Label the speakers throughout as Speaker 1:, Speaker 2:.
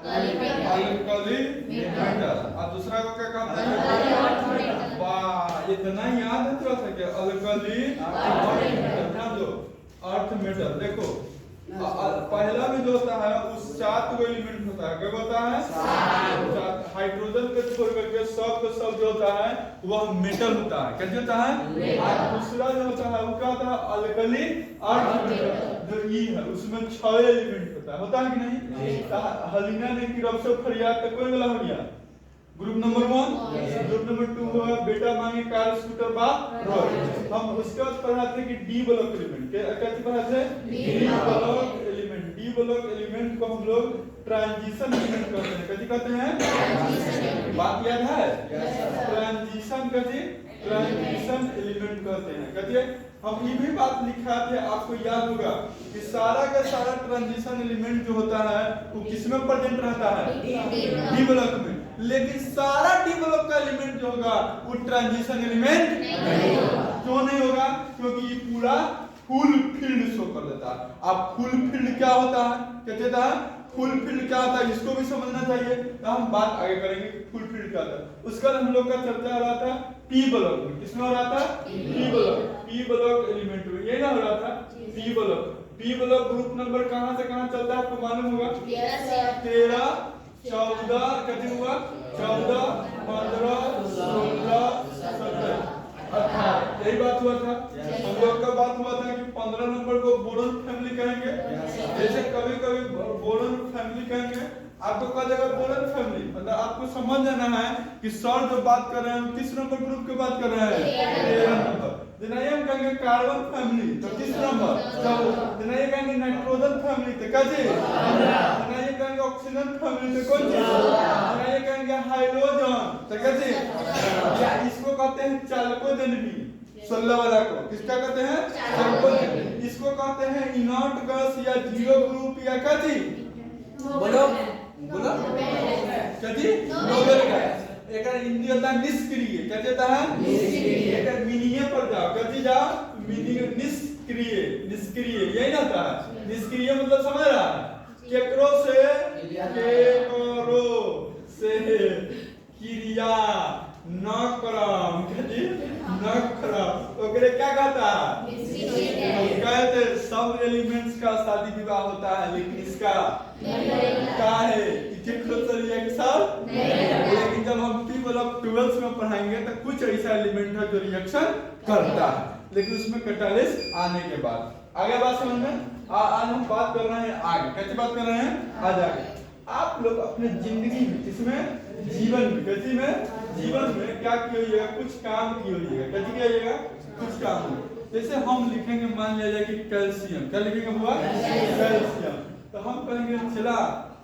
Speaker 1: Alkali metal. और दूसरा को क्या कहते हैं? वाह, इतना याद है थोड़ा सा क्या? अल्कली ध्यान दो, अर्थ मेटल। देखो पहला में जो होता है उस 7 को एलिमेंट होता है, क्या होता है? 7। हाइड्रोजन को छोड़ करके सब जो होता है वह मेटल होता है। क्या होता है? और दूसरा जो होता है वो क्या होता है? Alkali earth metal. जो ई है उसमें 6 एलिमेंट होता है कि नहीं? हलीना ने कि रबसो फरियाद तो कोई वाला हो गया ग्रुप नंबर 1। ग्रुप नंबर 2 हुआ बेटा मांगे कार स्कूटर बा रोड। हम उसके बाद पढ़ाते कि डी ब्लॉक एलिमेंट कैसे पढ़ाते? D block element. D block element को हम लोग ट्रांजिशन एलिमेंट कहते हैं। कैसे कहते हैं? ट्रांजिशन। बात याद है? ट्रांजिशन कैसे? ट्रांजिशन एलिमेंट कहते हैं। कहते हम ये भी बात लिखा थे, आपको याद होगा कि सारा का सारा ट्रांजिशन एलिमेंट जो होता है वो किसमें प्रेजेंट रहता है? डी ब्लॉक में। लेकिन सारा डी ब्लॉक का एलिमेंट जो होगा वो ट्रांजिशन एलिमेंट नहीं होगा। क्यों नहीं होगा? क्योंकि ये पूरा फुल फील्ड शो कर देता है। अब फुल फील्ड क्या होता है? कहते हैं फुल फील्ड क्या होता है, इसको भी समझना चाहिए। तो हम बात आगे करेंगे फुल फील्ड क्या होता है। उसका हम लोग का चर्चा हो रहा था पी ब्लॉक में। किसमें हो रहा था? P block. P block element में ये ना हो रहा था P block. P block group number कहां से कहां चलता है आपको मालूम होगा? 13 14 कितने हुआ? 14 15 16 17 18। यही बात हुआ था। हम लोग का बात हुआ था कि 15 नंबर को बोरॉन फैमिली कहेंगे। जैसे कभी कभी बोरॉन फैमिली कहेंगे, आपको कहा जाएगा बोरॉन फैमिली। मतलब आपको समझ जाना है कि सर जो बात कर रहे हैं किस नंबर ग्रुप की बात कर रहे हैं? 13 नंबर। दिनाइए हम कहेंगे कार्बन फैमिली तो किस नंबर? 14। दिनाइए कहेंगे नाइट्रोजन फैमिली तो कैसे? 15। दिनाइए कहेंगे ऑक्सीजन फैमिली तो कौन चीज? दिनाइए कहेंगे हाइड्रोजन तो कैसे? या इसको कहते हैं चालकोजेनबी। 16 वाला को किसका कहते हैं? चालकोजेनबी। इसको कहते हैं इनर्ट गैस या जीरो ग्रुप या क्या चीज? बोलो बोलो क्या चीज? Noble gas. एक हिंदी होता है निष्क्रिय। क्या कहता है? निष्क्रिय। एक मीनिंग पर जाओ, कैसे जाओ? मीनिंग निष्क्रिय। निष्क्रिय यही ना होता है? निष्क्रिय मतलब समझ रहा है? केकरो से क्रिया न करम कहती न करम ओकरे क्या कहता है? कहते सब एलिमेंट्स का शादी विवाह होता है, लेकिन इसका क्या है? रिएक्शन नहीं। लेकिन जब हम पी ब्लॉक 12 में पढ़ाएंगे तो कुछ ऐसा एलिमेंट है जो रिएक्शन करता है, लेकिन उसमें कैटालिस्ट आने के बाद। आगे बात समझ में? आज हम बात कर रहे हैं आगे। कैसे बात कर रहे हैं? आज आगे आप लोग अपने जिंदगी में इसमें जीवन में कैसे में जीवन में क्या किया जाएगा? कुछ काम किया जाएगा। कैसे किया जाएगा? कुछ काम। जैसे हम लिखेंगे, मान लिया जाए कि कैल्शियम। क्या लिखेंगे हुआ? कैल्शियम। तो हम कहेंगे चला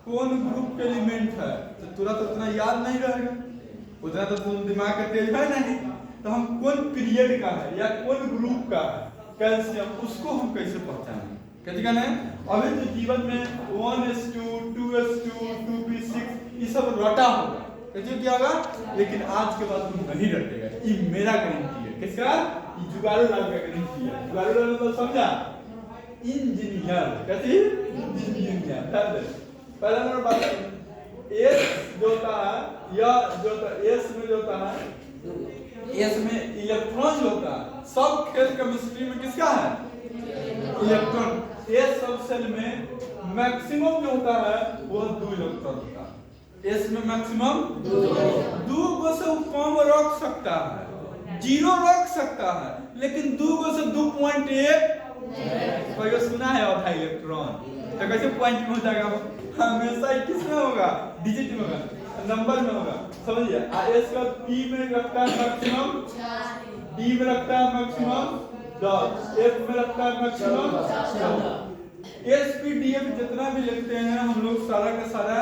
Speaker 1: कौन ग्रुप के एलिमेंट है, तो तुरंत उतना याद नहीं रहेगा, उतना तो तुम दिमाग का तेज है नहीं। तो हम कौन पीरियड का है या कौन ग्रुप का है कैल्शियम, उसको हम कैसे पहचानेंगे? कैसे कहना है? अभी तो जीवन में 1s2 2s2 2p6 ये सब रटा होगा। कैसे क्या होगा? लेकिन आज के बाद तुम नहीं रटेगा। ये मेरा गारंटी है। किसका? ये जुगाड़ू लाल का गारंटी है। जुगाड़ू लाल मतलब समझा? इंजीनियर। कैसे? इंजीनियर। पहला नंबर बात एस जो होता है या जो होता है एस में जो होता है एस में इलेक्ट्रॉन जो होता है। सब खेल केमिस्ट्री में किसका है? इलेक्ट्रॉन। एस सब सेल में मैक्सिमम जो होता है वो 2 इलेक्ट्रॉन होता है। एस में मैक्सिमम 2 को से कम रख सकता है, 0 रख सकता है, लेकिन 2 को से 2.1 कोई सुना है आधा इलेक्ट्रॉन। तो कैसे पॉइंट में हो जाएगा? हमेशा किसमें होगा? डिजिट में होगा, नंबर में होगा। समझिए एस का पी में रखता है मैक्सिमम, डी में रखता है मैक्सिमम 10, एफ में रखता है maximum 14। S P D F जितना भी लिखते हैं हम लोग सारा का सारा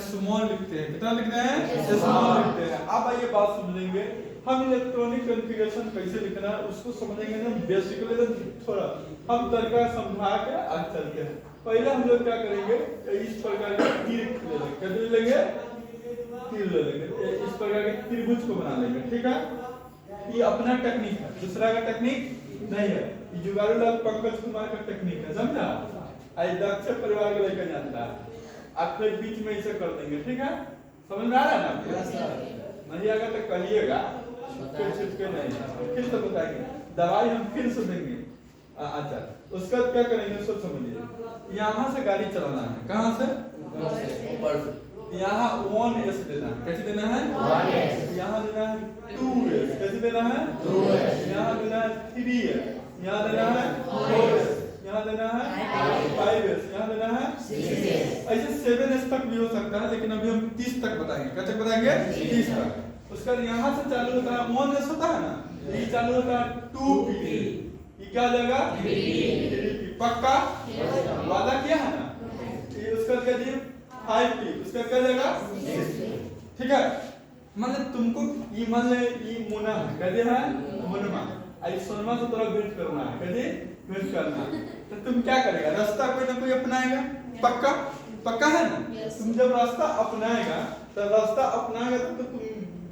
Speaker 1: स्मॉल लिखते हैं। कितना लिखते हैं? स्मॉल लिखते हैं। अब आइए बात समझेंगे हम इलेक्ट्रॉनिक कॉन्फ़िगरेशन कैसे लिखना है उसको समझेंगे ना। बेसिकली थोड़ा हम तरीका समझा के आज चलते हैं। पहले हम लोग क्या करेंगे? इस प्रकार के तीर ले लेंगे। क्या ले लेंगे? तीर ले लेंगे। इस प्रकार के त्रिभुज को बना लेंगे। ठीक है? ये अपना टेक्निक है, दूसरा का टेक्निक नहीं है। ये जुगाड़ू लाल पंकज कुमार का टेक्निक है, समझा? आज दक्ष परिवार को लेकर जानता है। अब फिर बीच में इसे कर देंगे, ठीक है? समझ में आ रहा है ना? नहीं आएगा तो कहिएगा, फिर छुटके नहीं, फिर से बताएंगे। दवाई हम फिर से देंगे। अच्छा, उसका क्या करेंगे सोच समझिए। यहाँ से गाड़ी चलाना है, कहाँ से? ऊपर से। यहाँ 1s देना है, कैसे देना है? 1s। यहाँ देना है 2s, कैसे देना है? 2s। यहाँ देना है 3s, यहाँ देना है 4s, यहाँ देना है 5s, यहाँ देना है 6s। ऐसे 7s तक भी हो सकता है, लेकिन अभी हम 30 तक बताएंगे। क्या तक बताएंगे? 30 तक। उसका यहाँ से चालू होता है 1s होता है ना, ये चालू होता है 2p, ये क्या हो जाएगा? 3p। पक्का वादा किया है ना? ये उसका क्या जी? 5p, उसका क्या जाएगा? 6p। ठीक है? मतलब तुमको ये मान ले ये मुना है, कहते हैं मुनमा, आई सोनमा से थोड़ा भेंट करना है, कहते भेंट करना है, तो तुम क्या करेगा? रास्ता कोई ना कोई अपनाएगा, पक्का पक्का है ना? तुम जब रास्ता अपनाएगा तो रास्ता अपनाएगा तो तुम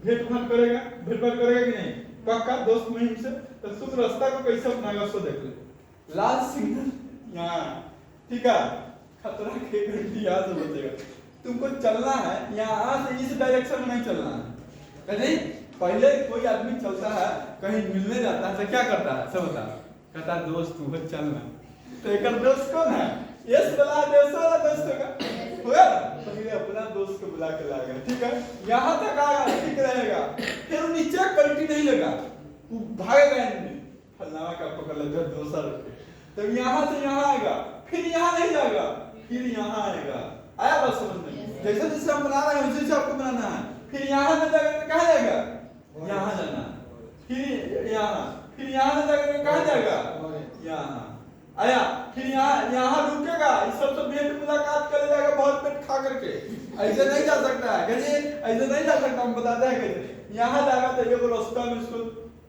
Speaker 1: भेंट भाट करेगा, भेंट भाट करेगा कि नहीं? पक्का दोस्त महिम से, तो तुम रास्ता को कैसे अपनाएगा सो देख ले। लाल सिग्नल यहाँ, ठीक है? खतरा के घंटी यहाँ से बजेगा, तुमको चलना है यहाँ से, इस डायरेक्शन में नहीं चलना है। नहीं, पहले कोई आदमी चलता है कहीं मिलने जाता है तो क्या करता है? सब बता, कहता है दोस्त तू चलना, तो एक दोस्त कौन है? यस वाला दोस्त वाला दोस्त होगा, होगा ना? पहले अपना दोस्त को बुला के लाएगा, ठीक है? यहाँ तक आएगा, ठीक रहेगा, फिर नीचे कल्टी नहीं लगा, वो भागेगा नहीं, फलनावा का पकड़ लेगा 200 रुपये, तब यहाँ से यहाँ आएगा, फिर यहाँ नहीं जाएगा, फिर यहाँ आएगा। आया बात समझ में? जैसे जैसे हम बना रहे हैं वैसे वैसे आपको बनाना है। फिर यहाँ न जाकर के कहाँ जाएगा? यहाँ जाना, फिर यहाँ न जाकर के कहाँ जाएगा? यहाँ आया, फिर यहाँ रुकेगा, इस सबसे भेंट मुलाकात कर जाएगा बहुत पेट खा करके। ऐसे नहीं जा सकता है, कैसे ऐसे नहीं जा सकता, हम बताते हैं कैसे। यहाँ जाएगा तो ये रास्ता में इसको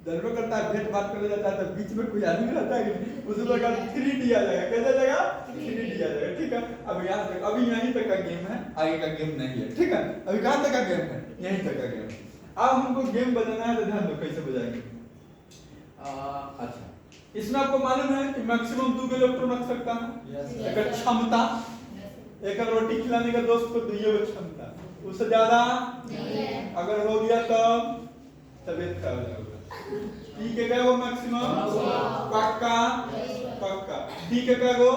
Speaker 1: दरबे करता है, भेंट बात कर जाता है, तो बीच में कोई आदमी रहता है कि उस प्रकार 3D आ जाएगा, कैसे जाएगा? 3D आ जाएगा, ठीक है? अब यहाँ तक, अभी यहीं तक का गेम है, आगे का गेम नहीं है, ठीक है? अभी कहाँ तक का गेम है? यहीं तक का गेम। अब हमको गेम बजाना है तो ध्यान दो कैसे बजाएंगे। अच्छा, इसमें आपको मालूम है कि मैक्सिमम 2 इलेक्ट्रॉन रख सकता है, एक क्षमता, एक रोटी खिलाने का दोस्त को 2 क्षमता, उससे ज्यादा अगर हो गया तो तबीयत खराब हो जाएगा। ठीक है, क्या वो मैक्सिमम? पक्का पक्का। ठीक है, क्या वो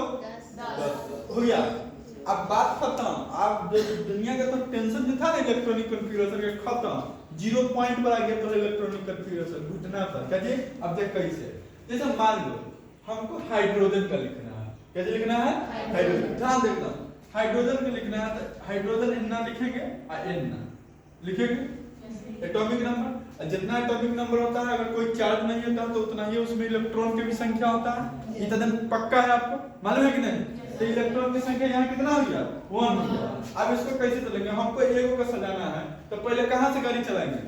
Speaker 1: 10 हो गया। अब बात खत्म। अब दुनिया का तो टेंशन जो था ना इलेक्ट्रॉनिक कॉन्फ़िगरेशन के, खत्म, 0 पॉइंट पर आ गया तो इलेक्ट्रॉनिक कॉन्फ़िगरेशन घुटना पर। क्या जी? अब देख कैसे, जैसे मान लो हमको हाइड्रोजन का लिखना है, कैसे लिखना है? हाइड्रोजन। ध्यान देखना, हाइड्रोजन का लिखना है तो हाइड्रोजन एन ना लिखेंगे और एन ना लिखेंगे, एटॉमिक नंबर। जितना एटॉमिक नंबर होता है, अगर कोई चार्ज नहीं होता तो उतना ही उसमें इलेक्ट्रॉन की भी संख्या होता है। ये तो पक्का है, आपको मालूम है कि नहीं? तो इलेक्ट्रॉन की संख्या यहाँ कितना हो गया? 1 हो गया। अब इसको कैसे चलेंगे? हमको एगो को सजाना है, तो पहले कहाँ से गाड़ी चलाएंगे?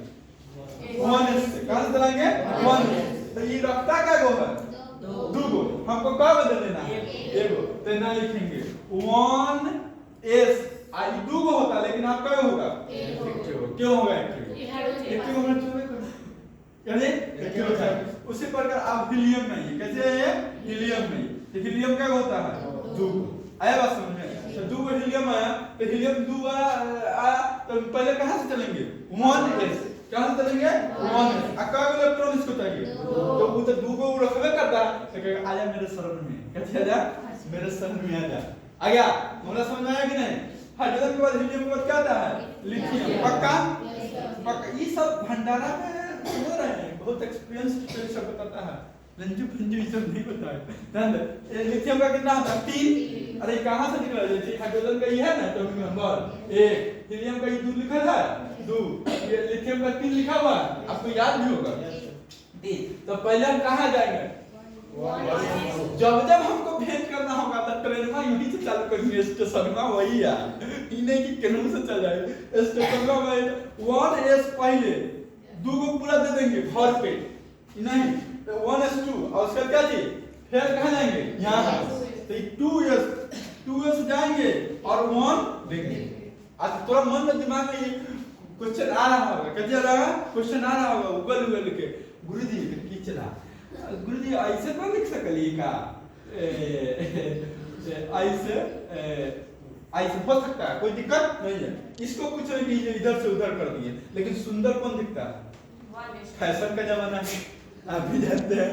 Speaker 1: 1s से। कहाँ से चलाएंगे? 1s। तो ये रखता क्या गो है? 2 गो। हमको क्या बदल देना है? एगो। तो ना लिखेंगे 1s, आई 2 गो होता, लेकिन आपका क्या होगा? क्यों होगा? उसी प्रकार आप हीलियम नहीं, कैसे है? हीलियम नहीं, तो हीलियम क्या होता है? 2 आया बात समझ में? तो 2 हीलियम आया, तो हीलियम 2 आया, तो पहले कहाँ से चलेंगे? 1s। कहाँ से चलेंगे? 1s। क्या इलेक्ट्रॉन इसको चाहिए? तो वो तो 2 को रखवे करता है, तो कहेगा आजा मेरे शरण में, कैसे आजा? मेरे शरण में आजा। आ गया? हमरा समझ में आया कि नहीं? हाइड्रोजन के बाद हीलियम के बाद क्या आता है? लिथियम। पक्का पक्का। ये सब भंडारा में हो रहे हैं, बहुत एक्सपीरियंस सब बताता है, रंजू फंजू ये सब नहीं पता है। ध्यान दे, लिथियम का कितना होता है? 3। अरे कहाँ से निकला? जैसे हाइड्रोजन का ये है ना एटॉमिक नंबर 1, हीलियम का ये 2 लिखा है 2, ये लिथियम का 3 लिखा हुआ है, आपको याद भी होगा 3। तो पहले हम कहाँ जाएंगे? जब जब हमको भेंट करना होगा तो ट्रेन में यहीं से चालू करेंगे, स्टेशन में वही यार, इन्हें की केनू से चल जाएंगे स्टेशन में। 1s पहले 2 को पूरा दे देंगे भर पे, नहीं तो 1s2, और उसका क्या चीज? फिर कहाँ जाएंगे? यहाँ। तो 2s जाएंगे और 1 देंगे। आज थोड़ा मन में दिमाग में क्वेश्चन आ रहा होगा, कैसे आ रहा है? क्वेश्चन आ रहा होगा उगल के, गुरुजी की चला गुरुजी ऐसे तो लिख सकली का ऐसे ऐसे हो सकता है, कोई दिक्कत नहीं है। इसको कुछ नहीं कीजिए, इधर से उधर कर दिए, लेकिन सुंदर कौन दिखता है? फैशन का जमाना है, आप भी जानते हैं।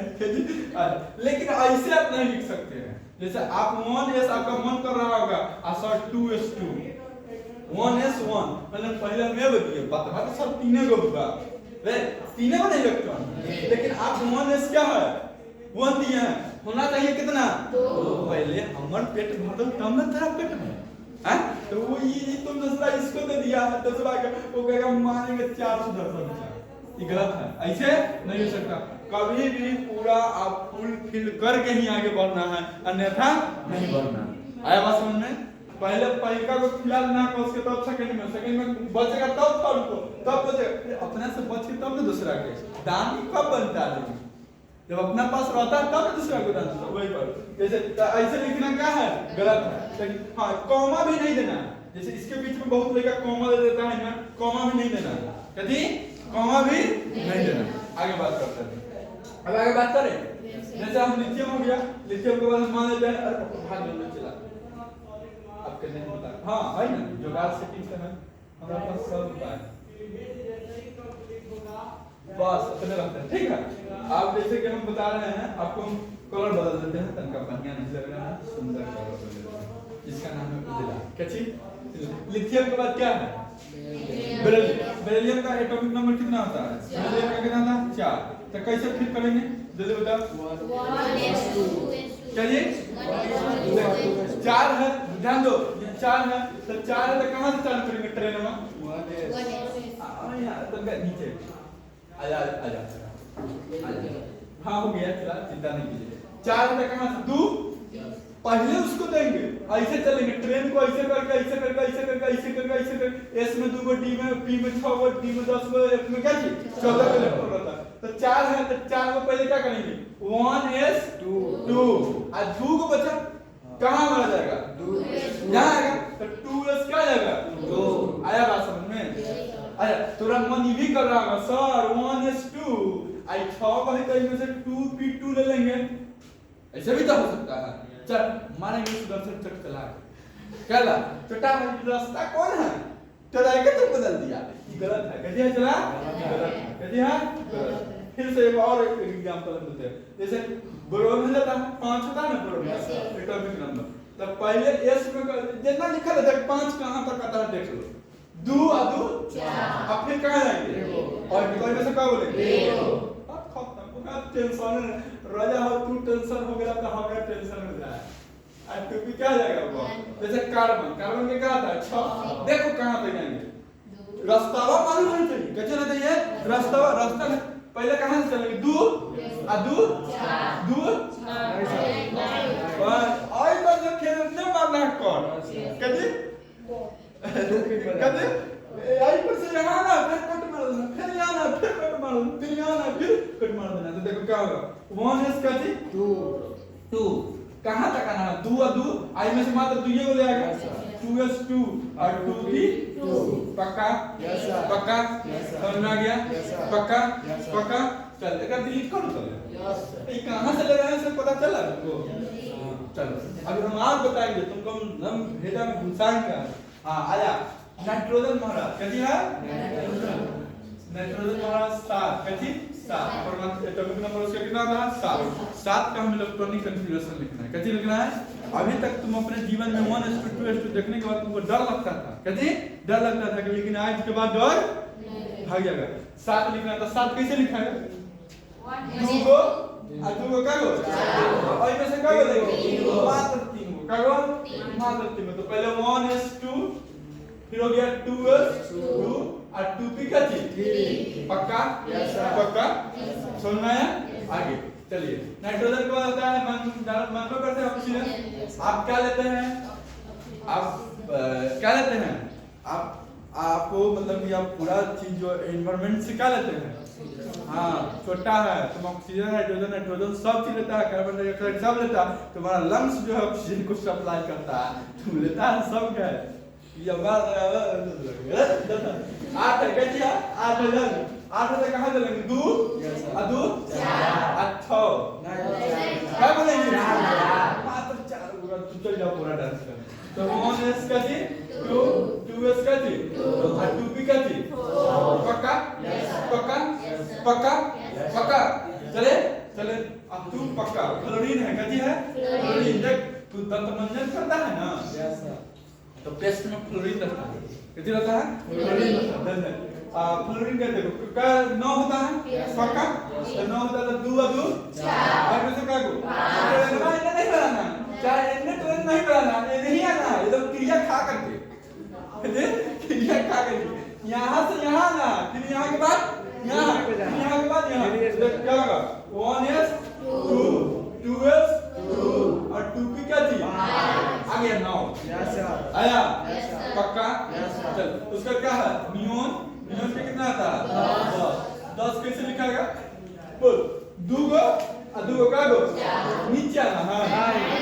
Speaker 1: लेकिन ऐसे आप नहीं लिख सकते हैं। जैसे आप 1s आपका मन कर रहा होगा, सर 2s2 1s1 मतलब पहले में बतिए बात सब तीने गो बा रे तीने में नहीं इलेक्ट्रॉन, लेकिन आप 1s क्या है 1 दिए हैं, होना चाहिए कितना 2। पहले हमर पेट भर दो तब ना तेरा पेट में हैं, तो वो ये तुम दूसरा इसको दे दिया है, दूसरा का वो कहेगा मानेंगे 4 सुदर्शन, ये गलत है, ऐसे नहीं हो सकता। कभी भी पूरा आप फुल फिल करके ही आगे बढ़ना है, अन्यथा नहीं बढ़ना। आया बात समझ में? पहले पहिका को खिला देना है, उसके तब सेकंड में बचेगा तब थर्ड को, तब बचेगा अपने से बच के तब ना दूसरा के दान कब बनता है, जब अपना पास रहता है तब दूसरा को दान देता, वही पर जैसे ऐसे लिखना क्या है गलत है। लेकिन हाँ कॉमा भी नहीं देना, जैसे इसके बीच में बहुत लड़का कॉमा दे देता है ना, कॉमा भी नहीं देना, कभी कॉमा भी नहीं देना। आगे बात करते हैं, अब आगे बात करें। जैसे हम लिथियम हो गया, लिथियम के बाद हम मान लेते हैं अरे भाग में चला आपके नहीं होता, हाँ भाई ना जुगाड़ सेटिंग से है हमारे पास सब होता है, बस अपने रहते हैं, ठीक है। आप जैसे कि हम बता रहे हैं, आपको हम कलर बदल देते हैं, तनका बढ़िया नहीं लग रहा है, सुंदर कलर बदल देते हैं, जिसका नाम है उजला। क्या चीज? लिथियम के बाद क्या है बेरिलियम। बेरिलियम का एटॉमिक नंबर कितना होता है? बेरिलियम का कितना था 4। तो कैसे फिट करेंगे जल्दी बताओ।
Speaker 2: 1s2
Speaker 1: चलिए 4 है, ध्यान दो 4 है, तो 4 है तो कहां से चालू करेंगे ट्रेन में 1s तो नीचे आजा आजा हाँ हो गया, चला चिंता नहीं कीजिए। 4 है तो कहां से 2 पहले उसको देंगे, ऐसे चलेंगे ट्रेन को ऐसे करके ऐसे करके ऐसे करके ऐसे करके ऐसे करके, एस में 2 गो, डी में, पी में 6 गो, डी में 10 गो, एफ में क्या चीज 14 गो इलेक्ट्रॉन रहता है। तो 4 है तो 4 को पहले क्या करेंगे 1s2 और 2 को बचा कहां मारा जाएगा 2s यहां आएगा, तो 2s क्या आएगा 2। आया बात समझ में? आया तुरंत मन ये भी कर रहा होगा सर 1s2 आई 6 को है तो इनमें से 2p2 ले लेंगे, ऐसे भी तो हो सकता है। चल मारेंगे सुदर्शन चक्र चला क्या ला छोटा रास्ता कौन है चला के तुम बदल दिया, ये गलत है। कहती है चला गलत है, कहती है गलत। फिर से एक और एग्जांपल देते हैं, जैसे बोरोन लेता है 5 होता है ना बोरोन एटॉमिक नंबर, तो पहले s में जितना लिखा रहता है 5 कहां तक आता है देख लो, 2 और 2 4, अब फिर कहां जाएंगे और निकल में से क्या बोलेंगे टेंशन राजा हो तू टेंशन हो गया तो हमें टेंशन हो जाए, अब तो भी क्या जाएगा वो जैसे कार्बन, कार्बन में क्या आता है 6, देखो कहां पे जाएंगे रास्तावा मालूम होना चाहिए, कैसे रहता है रास्तावा, रास्ता में पहले कहां से चलेंगे 2 और 2 4 बस आई बार जब खेलने मारना है कौन कहते कहते आई पर से यहाँ ना फिर कट मार देना, फिर यहाँ ना फिर कट मार देना, फिर यहाँ ना फिर कट मार देना, तो देखो क्या होगा 1s का थी 2 कहां तक आना है 2 और 2 आई में से मात्र 2 ये हो जाएगा 2s2 और 2 भी 2 पक्का पक्का समझ में आ गया पक्का पक्का। चल देखा डिलीट करो चल ये कहां से ले रहे हैं सब पता चला तुमको। चलो अभी हम आप बताएंगे तुमको, हम भेजा में घुसाएंगे। हां आया नाइट्रोजन महाराज कहती है नाइट्रोजन महाराज 7 कहती 7 परमाणु एटॉमिक नंबर उसका कितना था 7 का हम इलेक्ट्रॉनिक कॉन्फ़िगरेशन लिखना है, कहती लिखना है। अभी तक तुम अपने जीवन में 1s2 2s2 देखने के बाद तुमको डर लगता था, कहती डर लगता था, लेकिन आज के बाद डर भाग जाएगा। 7 लिखना था, 7 कैसे लिखा है 2 को और 2 को क्या हो और इनमें से क्या बोलेंगे मात्र 3 को क्या हो मात्र 3 को, तो पहले 1s2 फिर हो गया 2s2 और 2p का चीज पक्का पक्का समझ में आया। आगे चलिए नाइट्रोजन को होता है मान लो करते हैं ऑक्सीजन, आप क्या लेते हैं आप क्या लेते हैं आपको मतलब कि आप पूरा चीज जो एनवायरनमेंट से क्या लेते हैं हाँ छोटा है तुम ऑक्सीजन हाइड्रोजन नाइट्रोजन सब चीज लेता है, कार्बन डाइऑक्साइड सब लेता है, तुम्हारा लंग्स जो है ऑक्सीजन को सप्लाई करता है, तुम लेता है सब क्या है ये बात 8 है कैसी है 8 है 8 से कहां चलेंगे 2 और 2 4 और 6 क्या बोलेंगे मात्र 4 पूरा तुम चल जाओ पूरा डांस कर तो 1s का थी 2, 2s का थी और 2p का थी। पक्का? पक्का? पक्का? पक्का? चले? चले अब तू पक्का फ्लोरीन है क्या है? फ्लोरीन देख तू दंत मंजन करता है ना? तो पेस्ट में फ्लोरीन रहता है। कितनी रहता है? फ्लोरीन रहता है। फ्लोरीन का देखो का 9 होता है पक्का? तो 9 होता है तो 2 और 2 4 और कैसे का को? नहीं बनाना चाहे इतने तुरंत नहीं बनाना ये नहीं आना ये तो क्रिया खा करके क्रिया खा करके यहाँ से यहाँ ना फिर यहाँ के बाद यहाँ के बाद यहाँ तो क्या होगा 1s 2 2s 2 और 2p क्या थी आ गया 9 आया पक्का चल उसका क्या है नियोन नियोन पे कितना आता है 10 कैसे लिखाएगा बोल 2 गो का गो नीचे आना हाँ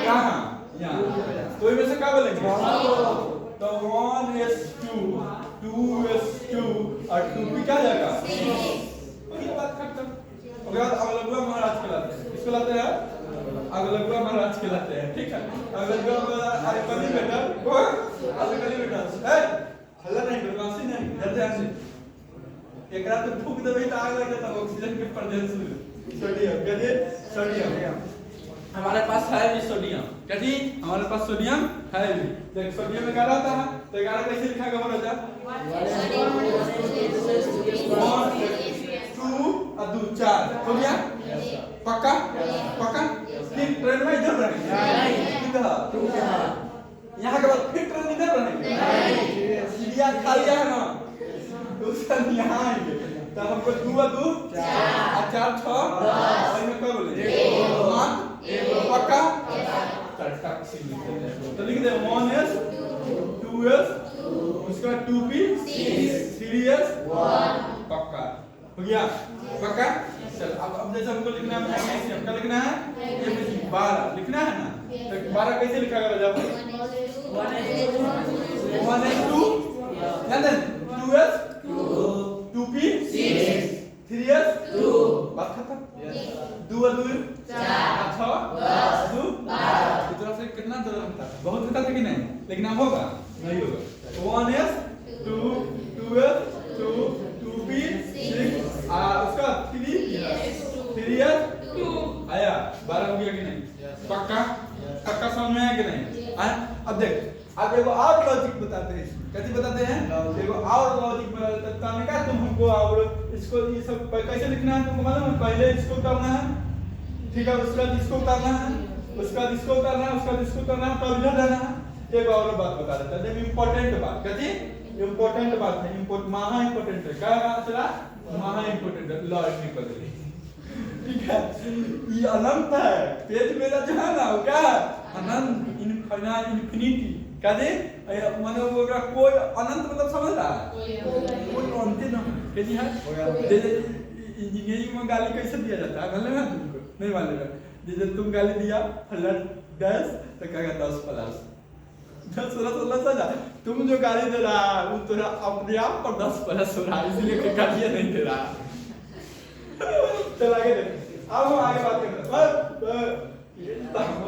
Speaker 1: कहाँ यहाँ तो में से क्या बोलेंगे तो 1s2 2s2 और 2p क्या जाएगा वही बात खत्म उसके बाद अगलगुआ महाराज कहलाते हैं किसको लाते हैं अगलगुआ महाराज कहलाते हैं ठीक है अगलगुआ महाराज कभी बेटा को अगलगली बेटा है हल्ला नहीं बदमाशी नहीं ध्यान से एक रात में फूंक देबे तो आग लग जाता ऑक्सीजन के प्रेजेंस में सोडियम कहते सोडियम हमारे पास है भी सोडियम कहती हमारे पास सोडियम है भी देख सोडियम में क्या रहता है तो 11 कैसे लिखाएगा हो राजा 1 2 और 2 4 हो गया पक्का पक्का फिर ट्रेन में इधर रहेंगे इधर यहाँ के बाद फिर ट्रेन इधर रहेंगे सीढ़ियाँ खाली है ना दूसरा यहाँ आएंगे तो हमको 2 और 2 4 4 6 और में क्या बोले पक्का तो लिख दे 1s 2s उसका 2p 3s 1 पक्का हो गया पक्का चल अब जैसे हमको लिखना है मैग्नीशियम क्या लिखना है ये 12 लिखना है ना तो 12 कैसे लिखा गया जब 1s 2 ध्यान दे 2s 2p 3s 2 बात खत्म 2 और 2 4 2 इतना से कितना दूर होता है बहुत होता है कि नहीं लेकिन अब होगा नहीं होगा 1s 2 2s 2 2p 6 उसका 3s 2 आया 12 हो गया कि नहीं पक्का पक्का समझ में आया कि नहीं अब देख अब एगो और लॉजिक बताते हैं कैसे बताते हैं एगो और लॉजिक बताते हैं क्या तुम हमको और इसको ये सब कैसे लिखना है तुमको मालूम है पहले इसको करना है ठीक है उसका इसको उतारना है उसका इसको उतारना है उसका इसको उतारना है तब इधर जाना है एक और बात बता देता है इंपॉर्टेंट बात कहती इंपॉर्टेंट बात है महा इंपॉर्टेंट है क्या चला महा इंपॉर्टेंट है लॉ निकल गई ठीक है ये अनंत है पेज मेरा जो है ना वो क्या अनंत इन्फिनिटी क्या दे माने वो कोई अनंत मतलब समझ रहा है कोई अंत नहीं कैसी है जैसे इंजीनियरिंग में गाली कैसे दिया जाता है मालूम है तुमको नहीं मालूम है जैसे तुम गाली दिया 10 तो कहेगा 10 प्लस 10 16 जा तुम जो गाली दे रहा है वो तेरा अपने आप पर 10 प्लस हो रहा है इसलिए कि गाली नहीं दे रहा चल आगे देख अब हम आगे बात करते हैं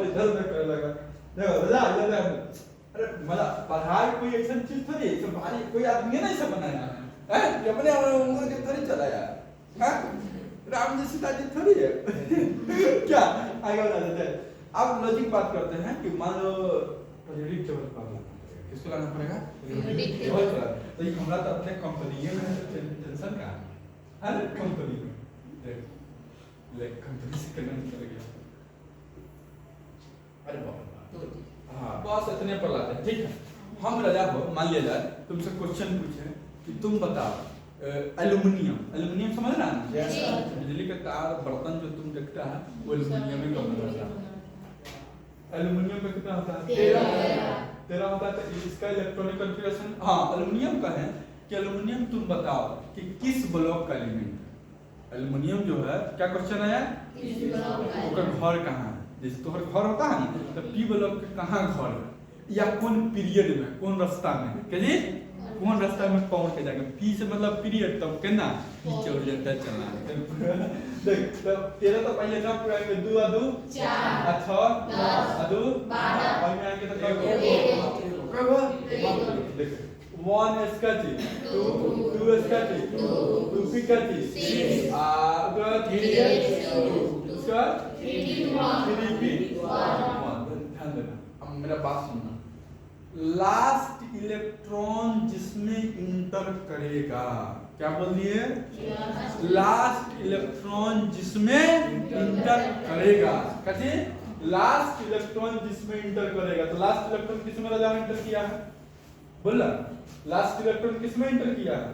Speaker 1: इधर उधर करने लगा देखो रजा अरे मजा पढ़ाई कोई ऐसा चीज थोड़ी है सब भारी कोई आदमी नहीं सब बनाया है कि अपने उम्र के थोड़ी चला यार हैं राम जी सीता जी थोड़ी है क्या आगे बता देते हैं अब लॉजिक बात करते हैं कि मान लो पीरियोडिक टेबल प्रॉब्लम किसको लाना पड़ेगा पीरियोडिक टेबल तो ये हमरा तो अपने कंपनी में टेंशन का है ना कंपनी में देख ले कंपनी से करना चल गया अरे बाप हाँ बस इतने पर लाते हैं ठीक है हम राजा हो मान लिया जाए तुमसे क्वेश्चन पूछे कि तुम बताओ एल्युमिनियम समझ रहा है बिजली का तार बर्तन जो तुम देखता है वो एल्युमिनियम में बना रहता है एल्युमिनियम का कितना होता है 13 होता है तो इसका इलेक्ट्रॉनिक कॉन्फ़िगरेशन हाँ एल्युमिनियम का है कि एल्युमिनियम तुम बताओ कि किस ब्लॉक का एलिमेंट एल्युमिनियम जो है क्या क्वेश्चन आया उसका घर कहाँ है जैसे तोहर घर होता है ना तो पी ब्लॉक के कहाँ घर है या कौन पीरियड में कौन रास्ता में है जी कौन रास्ता में पहुंच के जाएगा पी से मतलब पीरियड तब केना नीचे उड़ जाता चलना देख तो तेरा तो पहले ना पूरा 2 और 2 4 और 6 और 2 12 और में आके तो क्या हुआ देखो 1 SKT 2 SKT 2P KT उसका 3P 1 ध्यान देना। अब मेरा बात सुनना, लास्ट इलेक्ट्रॉन जिसमें इंटर करेगा, क्या बोल दिए? लास्ट इलेक्ट्रॉन जिसमें इंटर करेगा, कहते लास्ट इलेक्ट्रॉन जिसमें इंटर करेगा। तो लास्ट इलेक्ट्रॉन किसमें राजा इंटर किया है? बोला लास्ट इलेक्ट्रॉन किसमें इंटर किया है?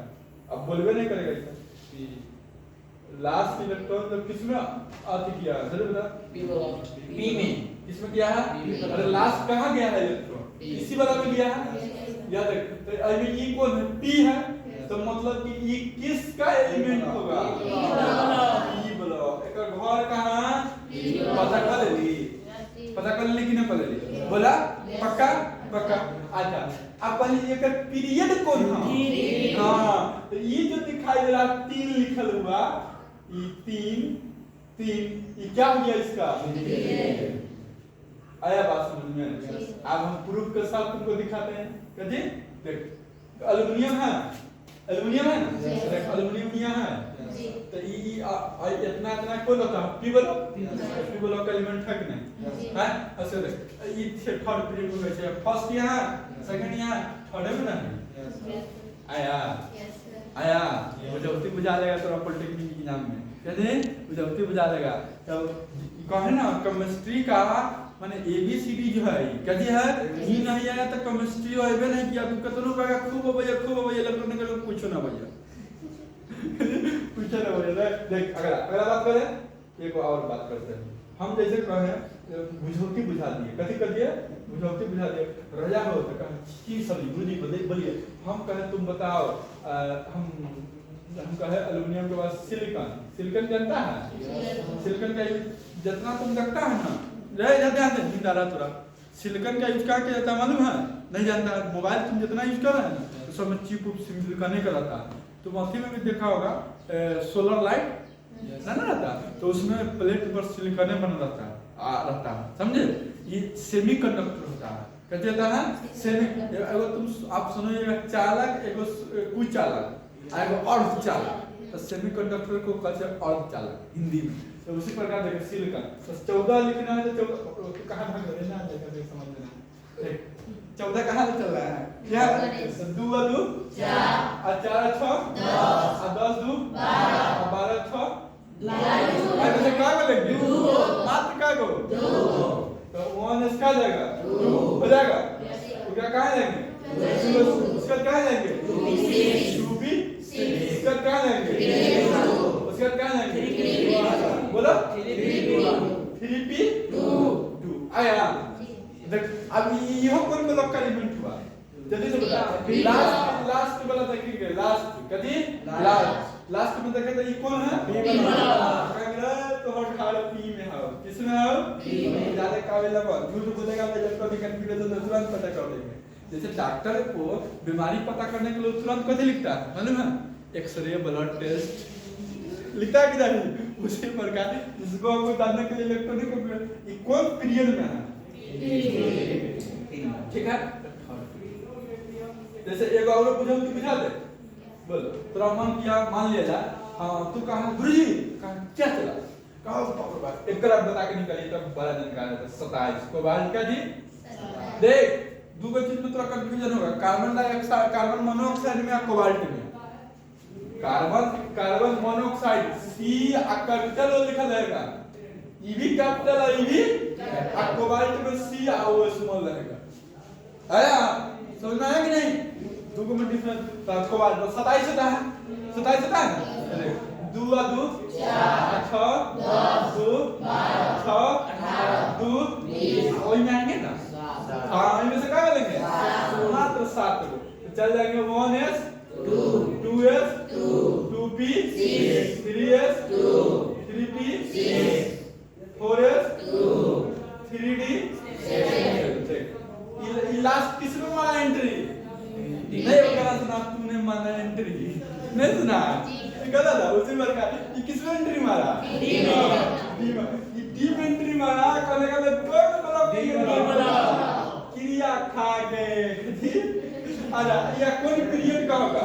Speaker 1: अब बोलवे नहीं करेगा इसका। लास्ट इलेक्ट्रॉन जब किसमें आती किया है? जरूर बता। पी में। किसमें किया है? अरे लास्ट कहाँ गया है इलेक्ट्रॉन? इसी वाला में गया है। याद रख, तो अभी ई कौन है? पी है, तो मतलब कि ई किसका एलिमेंट होगा? E block. एक घर कहाँ? पता कर ली, पता कर ली कि नहीं कर ली? बोला पक्का पक्का। अच्छा, अब पहले एक पीरियड कौन है? हाँ, तो ये जो दिखाई दे रहा 3 लिखल हुआ, ये 3 ये क्या हो गया इसका? आया बात समझ में? अब हम प्रूफ के साथ तुमको दिखाते हैं। कहते देख एल्युमिनियम है, एल्युमिनियम है ना, देख एल्युमिनियम यहाँ है, तो ये इतना कौन होता है? पी ब्लॉक का एलिमेंट है कि नहीं है? ऐसे देख ये थर्ड पीरियड में है, फर्स्ट यहाँ, सेकंड यहाँ, थर्ड में नहीं आया आया बुझौती बुझा लेगा तोरा पॉलिटेक्निक एग्जाम में। कहते बुझौती बुझा लेगा। तो कहे ना केमिस्ट्री का माने ABCD जो है कहती है ही नहीं आया तो केमिस्ट्री होबे नहीं किया। तू कतनो कहेगा खूब भैया इलेक्ट्रॉनिक का कुछ ना भैया कुछ ना भैया। देख अगला बात करें, एक और बात करते हैं हम। जैसे कहे बुझौती बुझा दिए, कथी कर दिए? बुझौती बुझा दिए। रजा हो तो कहे की सभी बुझी बोलिए। हम कहे तुम बताओ, हम कहे एल्युमिनियम के बाद सिलिकॉन जानता है? सिलिकॉन का जितना तुम देखता है ना, रह जाते हैं नींद आ रहा थोड़ा। सिलिकॉन का यूज क्या किया जाता है मालूम है? नहीं जानता। मोबाइल तुम जितना यूज कर रहे हैं ना, तो सब में चिप उप सिलिकॉन का रहता है। तुम अथी में भी देखा होगा सोलर लाइट ना रहता, तो उसमें प्लेट पर सिलिकॉन बना रहता है, समझे? ये सेमीकंडक्टर होता है। कहते रहता है सेमी। एगो तुम आप सुनो, ये चालक, एगो कुचालक, एगो अर्धचालक। तो सेमीकंडक्टर को कहते हैं अर्धचालक हिंदी में। तो उसी प्रकार देखो सिलिकॉन, तो 14 लिखना है तो 14 कहां भाग रहे ना, देखो समझ लेना। देख 14 कहां से चल रहा है? क्या 2 2 4 4 6 10 10 2 12 12 6 ऐसे क्या करेंगे? मात्र क्या को 2, तो 1 इसका जाएगा 2 हो जाएगा। उसका कहां जाएंगे? उसका कहां जाएंगे? 2B इसका कहां जाएंगे? उसका कहां जाएंगे? बोलो 3P 2 आया। देख अब ये कौन ब्लॉक का एलिमेंट हुआ? जल्दी से बता। लास्ट वाला देखेंगे, लास्ट कदी लास्ट में देखे तो ये कौन है? P block. तो हर खाड़ पी में है, किसमें है? पी में। ज्यादा काबिल है, झूठ बोलेगा तो जब कभी कंफ्यूजन तो तुरंत पता कर देंगे। जैसे डॉक्टर को बीमारी पता करने के लिए तुरंत कथी लिखता है मालूम है? एक्सरे, ब्लड टेस्ट लिखता है कि नहीं? उसी प्रकार इसको आपको जानने के लिए इलेक्ट्रॉनिक ये कौन पीरियड में है? ठीक है। जैसे एक और बुझा तू बुझा दे, बोल तोरा मन किया, मान लिया जाए हाँ तू कहा गुरुजी क्या चला, कहो बाप एक तरफ बता के निकली तब बड़ा दिन का 27 को बाद क्या जी देख दो गो चीज में तोरा कंफ्यूजन होगा। कार्बन डाइऑक्साइड, कार्बन मोनोऑक्साइड में, कोबाल्ट में। कार्बन मोनोऑक्साइड C कैपिटल ओ लिखा रहेगा, E भी कैपिटल है, E भी और कोबाल्ट में C और स्मॉल रहेगा। आया समझ में आया कि नहीं? दो को में डिफरेंस कोबाल्ट 27 होता है, 27 होता है। 2 2 4 6 10 2 12 6 2 20 वही में आएंगे ना। हाँ इनमें से क्या लेंगे? मात्र 7 को चल जाएंगे। 1s 2s 2p 3s 3p 4s 3d ये लास्ट किसमें मारा एंट्री? नहीं होगा सुना तुमने मारा एंट्री नहीं सुना गलत है। उसी प्रकार ये किसमें एंट्री मारा? डी में। ये डी में एंट्री मारा करने का मैं कौन ब्लॉक दिया खा गए अरे या कोई पीरियड का होगा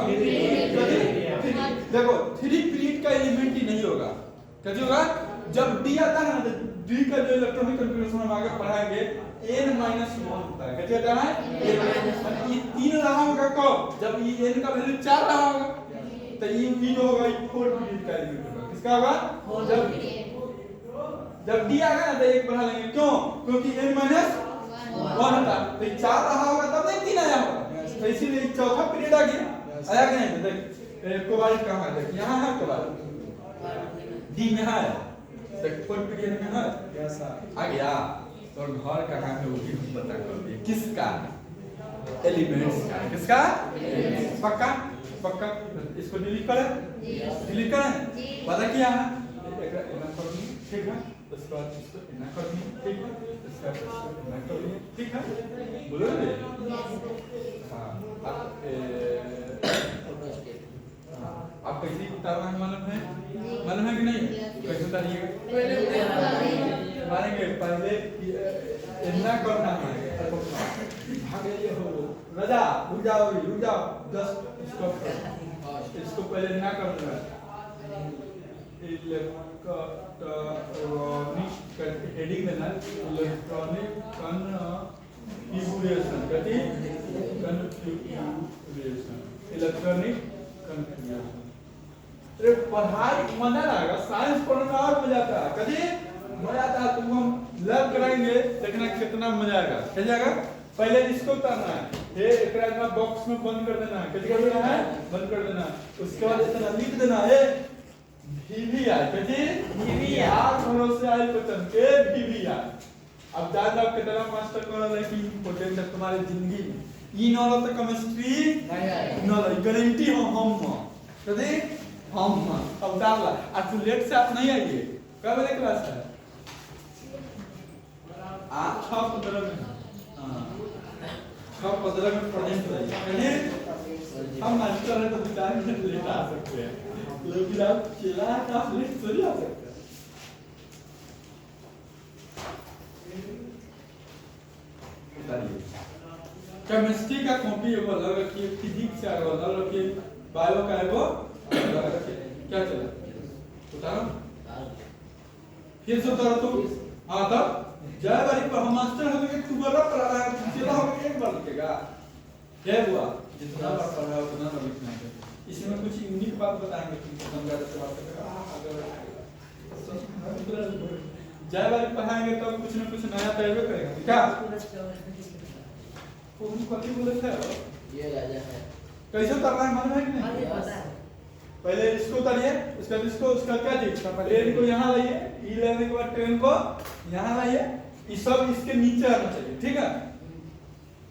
Speaker 1: देखो 3 पीरियड का एलिमेंट ही नहीं होगा कैसे होगा जब डी आता है ना तो डी का जो इलेक्ट्रॉनिक कॉन्फ़िगरेशन हम आगे पढ़ाएंगे n-1 होता है कैसे होता है ये 3 रहा होगा कब जब ये n का वैल्यू 4 रहा होगा तो ये जो होगा ये 4 पीरियड का एलिमेंट होगा किसका होगा जब डी आएगा ना तो एक बढ़ा लेंगे क्यों क्योंकि n-1 होता तो ये 4 रहा होगा तब नहीं 3 आया होगा तो इसीलिए चौथा पीरियड आ गया आया कि नहीं देख कोबाल्ट कहां है देख यहां है कोबाल्ट डी में है देख 4 पीरियड में है आ गया तो घर कहां है वो भी हम पता कर दिए किसका एलिमेंट्स का किसका पक्का पक्का इसको डिलीट करें डिलीट करें पता किया है ठीक है उसके बाद इसको इतना कर दिए ठीक है इसका इसको इतना कर दिए ठीक है बोलो हां आप कैसे उतारना है मालूम है कि नहीं कैसे उतारिएगा मानेंगे पहले इतना करना है भागे ये हो राजा रुक जाओ जस्ट इसको पहले इतना कर देना इलेक्ट्रॉनिक हेडिंग देना इलेक्ट्रॉनिक कन्फिगरेशन कहती कन्फिगरेशन इलेक्ट्रॉनिक कन्फिगरेशन अरे पढ़ाई मजा आएगा साइंस पढ़ने में और मजा आता है कभी मजा आता है तुम हम लर्न कराएंगे देखना कितना मजा आएगा चल जाएगा पहले इसको उतारना है ये एकरा का बॉक्स में बंद कर देना है कैसे कर देना है बंद कर देना उसके बाद इतना लिख देना है VVI कैसे VVI भरोसे आए क्वेश्चन के VVI अब जान लो कितना मास्टर कर रहा है कि इंपॉर्टेंट है तुम्हारी जिंदगी में ये नॉलेज तो केमिस्ट्री नहीं नॉलेज गारंटी हम कैसे हम अब डाल ला आज तू लेट से आप नहीं आइए कब वाले क्लास है आज 6:15 में हां 6:15 में प्रेजेंट रहिए हम मास्टर है तो 4 मिनट लेट आ सकते हैं लेकिन आप चिल्ला का लेट थोड़ी आ सकते हैं केमिस्ट्री का कॉपी वो अलग रखिए फिजिक्स का अलग रखिए बायो का वो क्या चला उतारो फिर से उतारो तो हाँ तब जय बारी पर हम मास्टर हो गए तू बड़ा पढ़ा रहा है चला हो गया एक बार लिखेगा क्या हुआ जितना बार पढ़ा है उतना बार लिखना है इसमें कुछ यूनिक बात बताएंगे तुमको समझा देते बात अगर जय बारी पढ़ाएंगे तो कुछ ना कुछ नया तैयार करेगा क्या तुम कथी बोले थे
Speaker 2: ये राजा है
Speaker 1: कैसे उतारना है मालूम है कि नहीं
Speaker 2: पता है
Speaker 1: पहले इसको उतारिए उसके बाद इसको उसका क्या चीज ट्रेन को यहाँ लाइए ई लेने के बाद ट्रेन को यहाँ लाइए ये सब इसके नीचे आना चाहिए ठीक है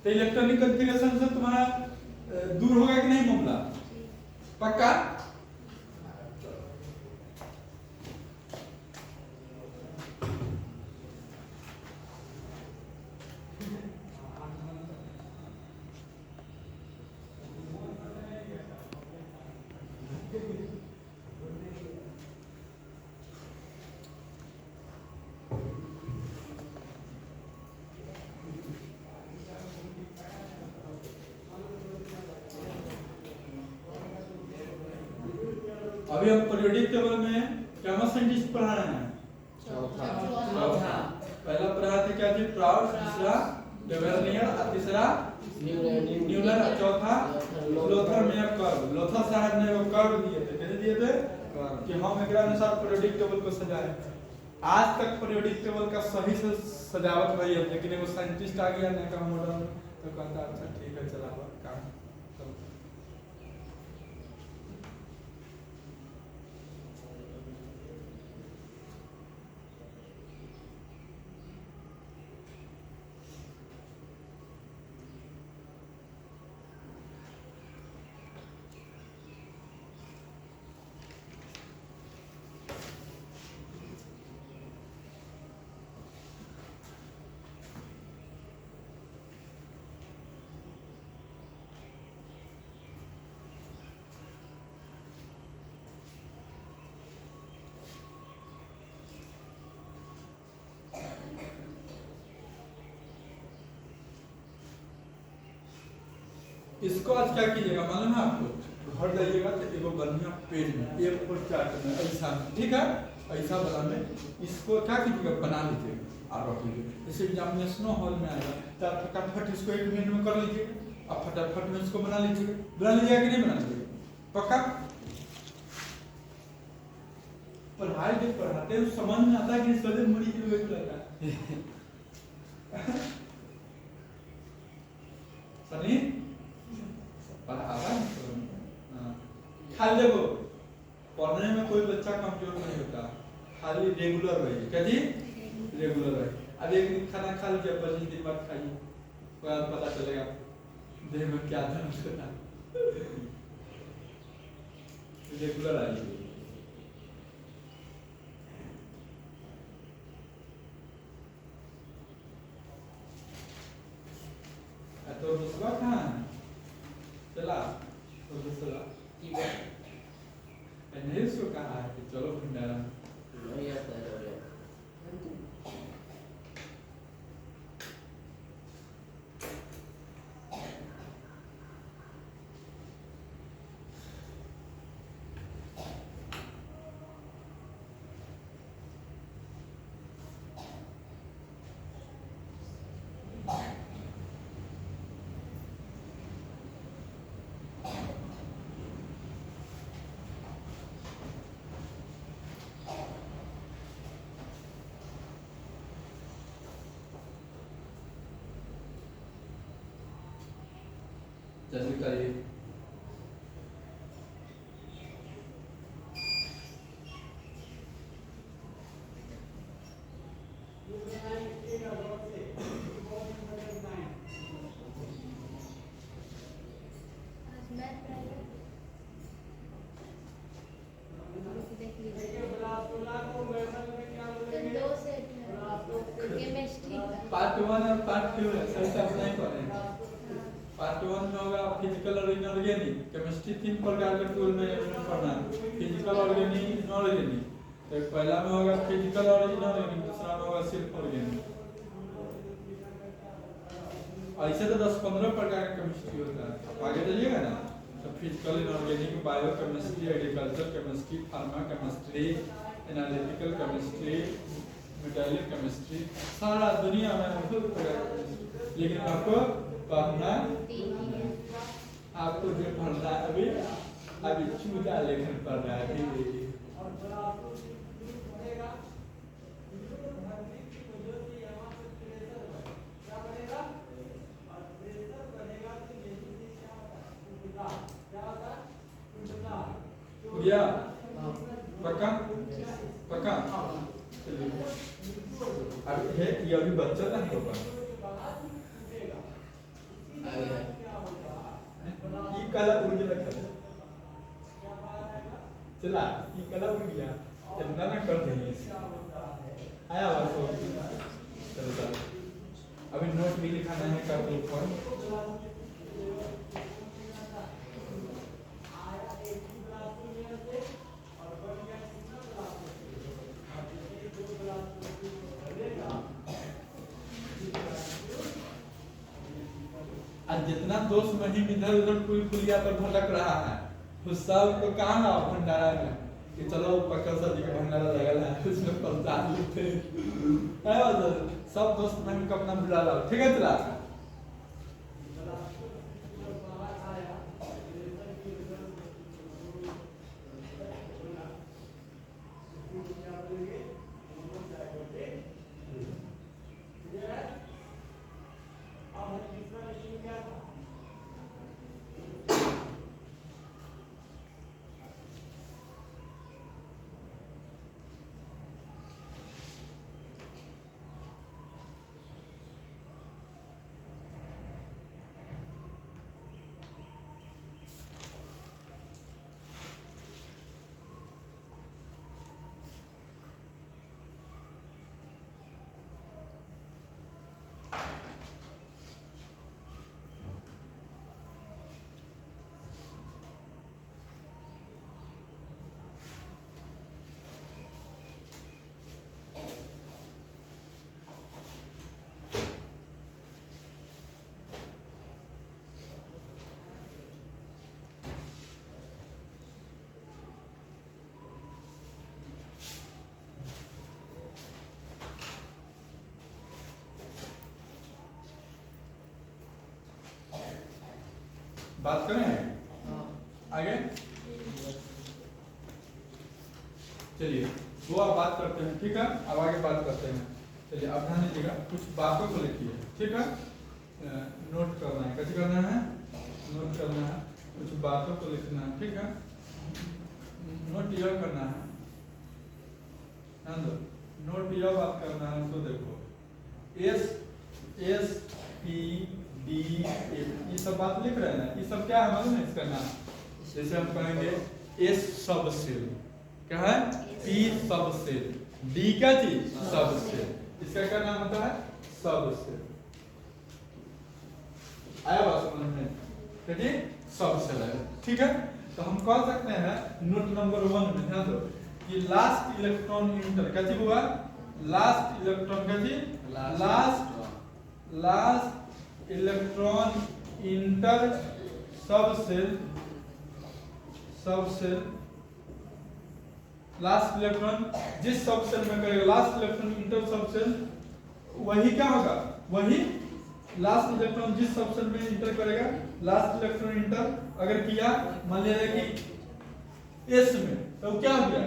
Speaker 1: तो इलेक्ट्रॉनिक कॉन्फ़िगरेशन से तुम्हारा दूर होगा कि नहीं मामला पक्का अभी हम पीरियोडिक टेबल में कैमस साइंटिस्ट पढ़ा रहे हैं
Speaker 2: चौथा
Speaker 1: पहला पढ़ा था क्या थी प्राउड दूसरा डेवेलनियर और तीसरा न्यूलर और चौथा लोथर मेयर कर्व लोथर साहब ने वो कर्व दिए थे कैसे दिए थे कि हम एकरा अनुसार पीरियोडिक टेबल को सजाए आज तक पीरियोडिक टेबल का सही से सजावट हुई है लेकिन एगो साइंटिस्ट आ गया नया मॉडल तो कहता अच्छा ठीक है चला काम इसको आज क्या कीजिएगा मालूम है आपको? घर जाइएगा तो एगो बढ़िया पेज में A4 चार्ट में ऐसा, ठीक है, ऐसा वाला में इसको क्या कीजिएगा बना लीजिएगा और रख लीजिएगा। जैसे एग्जामिनेशन हॉल में आएगा तो आप फटाफट इसको 1 मिनट में कर लीजिएगा, आप फटाफट में इसको बना लीजिएगा। बना लीजिएगा कि नहीं बना लीजिएगा? पक्का? पढ़ाई जब पढ़ाते हैं समझ में आता है कि सदे मुड़ी की लोग लगा सनी पढ़ावा खाली देखो पढ़ने में कोई बच्चा कमजोर नहीं होता, खाली रेगुलर रहिए। क्या जी? रेगुलर रहिए। अब एक दिन खाना खा लीजिए, 25 दिन बाद खाइए, बाद पता चलेगा देह में क्या दर्द होता है। रेगुलर आइए। तो दूसरा कहाँ है? चला तो दूसरा
Speaker 2: ठीक है
Speaker 1: नहीं उसको कहा है कि चलो भंडारा
Speaker 2: नहीं आता है और
Speaker 1: जल्दी करिए। पार्ट 1 और पार्ट 2 है, सही से अप्लाई करें। पार्ट 1 में होगा फिजिकल और इनऑर्गेनिक केमिस्ट्री, 3 प्रकार के टूल में पढ़ना है, फिजिकल, ऑर्गेनिक, इनऑर्गेनिक। तो पहला में होगा फिजिकल और इनऑर्गेनिक, दूसरा में होगा सिर्फ ऑर्गेनिक। ऐसे तो 10-15 प्रकार का केमिस्ट्री होता है। अब आगे चलिएगा ना तो physical, inorganic, bio chemistry, agriculture chemistry, pharma chemistry, analytical chemistry, material chemistry, सारा दुनिया में बहुत प्रकार का केमिस्ट्री। लेकिन आपको पढ़ना, आपको जो पढ़ना है अभी चूजा लेखन पढ़ रहा है अभी। या पक्का पक्का चलिए। अब ये अभी बच्चा था होगा ये कला उड़ गया चला, ये कला उड़ गया इतना ना कर देंगे आया बस हो। चलो चलो अभी नोट भी लिखाना है कर दो फॉर्म। आज जितना दोस्त महीम इधर उधर पुल पुलिया पर भटक रहा है उस सब को कहाँ ना भंडारा में कि चलो पक्का सा जी का भंडारा लगल है उसमें पहुंचा लेते हैं। सब दोस्त महीम को अपना बुला लो, ठीक है? चला बात करें आगे। चलिए वो आप बात करते हैं, ठीक है। अब आगे बात करते हैं। चलिए अब ध्यान दीजिएगा, कुछ बातों को लिखिए, ठीक है। नोट करना है, कैसे करना है, नोट करना है, कुछ बातों को लिखना है, ठीक है। नोट यह करना है, ध्यान दो, नोट यह बात करना है। तो देखो एस पी डी ये सब बात लिख रहे हैं ना, ये सब क्या है मालूम है इसका नाम। जैसे हम कहेंगे एस सब सेल क्या है, पी सब सेल, डी क्या चीज सब सेल, इसका क्या नाम होता है, सब सेल। आया बात समझ में, देखिए सब सेल है, ठीक है। तो हम कह सकते हैं नोट नंबर 1 में ध्यान दो कि लास्ट इलेक्ट्रॉन इंटर क्या चीज हुआ, लास्ट इलेक्ट्रॉन क्या चीज, लास्ट इलेक्ट्रॉन इंटर सब सेल, लास्ट इलेक्ट्रॉन जिस सब सेल में करेगा, लास्ट इलेक्ट्रॉन इंटर सब सेल, वही क्या होगा, वही लास्ट इलेक्ट्रॉन जिस सब सेल में इंटर करेगा, लास्ट इलेक्ट्रॉन इंटर अगर किया मान लिया कि एस में, तो क्या हो गया,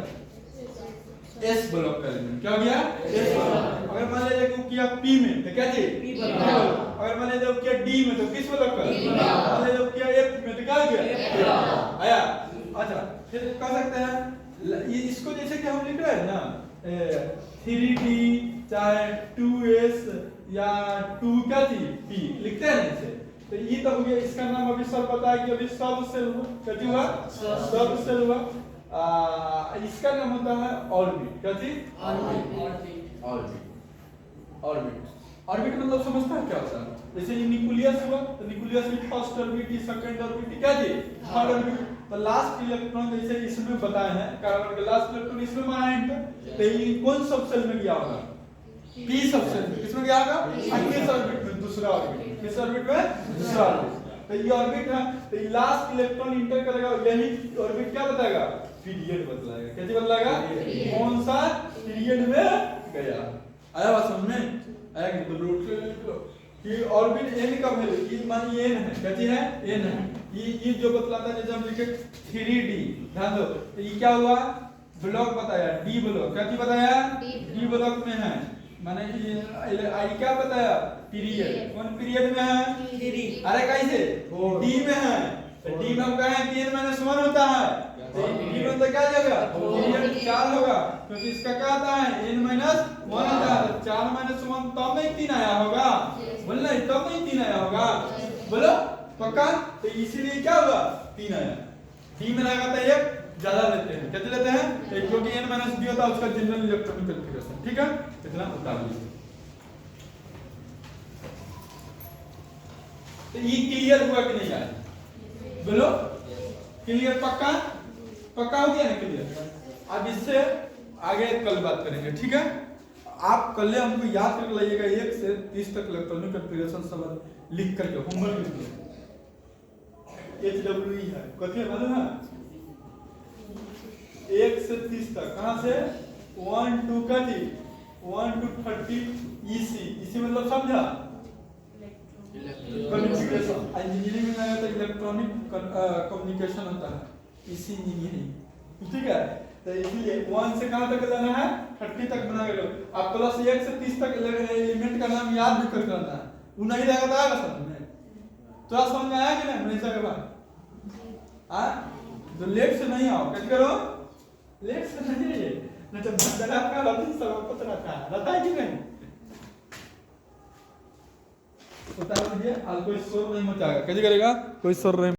Speaker 1: एस ब्लॉक का एलिमेंट क्या हो गया, एस ब्लॉक। अगर मान लिया कि किया पी में तो क्या चीज, पी ब्लॉक। अगर मान लिया किया डी में तो किस ब्लॉक का, मान लिया किया एफ में तो क्या हो गया, आया। अच्छा फिर कह सकते हैं ये इसको जैसे कि हम लिख रहे हैं ना 3D चाहे 2S या 2 का थी P लिखते हैं जैसे, तो ये तो हो गया, इसका नाम अभी सब पता है कि अभी सब सेल हुआ, क्या हुआ, सब सेल हुआ। इसका नाम होता है ऑर्बिट, क्या थी, ऑर्बिट, ऑर्बिट मतलब समझता है क्या होता है। जैसे ये न्यूक्लियस हुआ तो न्यूक्लियस की फर्स्ट ऑर्बिट, सेकंड ऑर्बिट क्या थी, थर्ड ऑर्बिट। तो लास्ट इलेक्ट्रॉन जैसे इसमें बताए हैं, कार्बन का लास्ट इलेक्ट्रॉन इसमें माना है, तो ये कौन सब सेल में गया होगा, पी सब सेल में, किसमें गया होगा, किस ऑर्बिट में, दूसरा ऑर्बिट, किस ऑर्बिट में, दूसरा ऑर्बिट। तो ये ऑर्बिट है, तो ये लास्ट इलेक्ट्रॉन इंटर करेगा, यही ऑर्बिट क्या बताएगा, पीरियड बतलाएगा, कैसे बतलाएगा, कौन सा पीरियड में गया। आया बात समझ में, आया कि तो रूट कि ऑर्बिट n का वैल्यू, ये मान ये n है, क्या चीज है, n है। ये जो बतलाता है, जैसे हम लिखे 3D, ध्यान दो, तो ये क्या हुआ, ब्लॉक बताया, डी ब्लॉक, क्या चीज बताया, डी ब्लॉक में है, माने ये आई क्या बताया, पीरियड, कौन पीरियड में है, अरे कैसे, डी में है, तो डी में हम कहें कि n-1 होता है, तो डी में तो क्या जाएगा, पीरियड 4 होगा, क्योंकि इसका क्या आता है, n-1 होता है, 4 - 1 तब नहीं 3 आया होगा, बोलना तब नहीं 3 आया होगा, बोलो पक्का। तो इसीलिए क्या हुआ, 3 आया, डी में लगा था 1 ज्यादा लेते हैं, कितने लेते हैं, एक, क्योंकि n-2 होता है उसका जनरल इलेक्ट्रॉनिक कॉन्फ़िगरेशन, ठीक है, इतना उतार लीजिए। तो ये क्लियर हुआ कि नहीं आया, बोलो क्लियर, पक्का, पक्का हो गया ना क्लियर। अब इससे आगे कल बात करेंगे, ठीक है। आप कल हमको याद कर लाइएगा 1 से 30 तक इलेक्ट्रॉनिक कॉन्फ़िगरेशन सब लिख करके होमवर्क लिखिए। HWE है, कथी मालूम है, 1 से 30 तक, कहां से 1 to 30 EC मतलब समझा, कम्युनिकेशन। इंजीनियरिंग में आया तो इलेक्ट्रॉनिक कम्युनिकेशन होता है, इसी इंजीनियरिंग, ठीक है। तो इसलिए 1 से कहां तक जाना है, 30 तक बना के लो। अब प्लस 1 से 30 तक एलिमेंट का नाम याद भी कर करना है, वो नहीं रहेगा तो आएगा समझ में, तो समझ में आया कि नहीं, हमेशा के बाद तो लेट से नहीं आओ, कैसे करो, लेट से नहीं, नहीं तो बंदर आपका रति सब पता रहता है कि नहीं, उतार दीजिए, कोई शोर नहीं मचाएगा, कैसे करेगा, कोई शोर नहीं।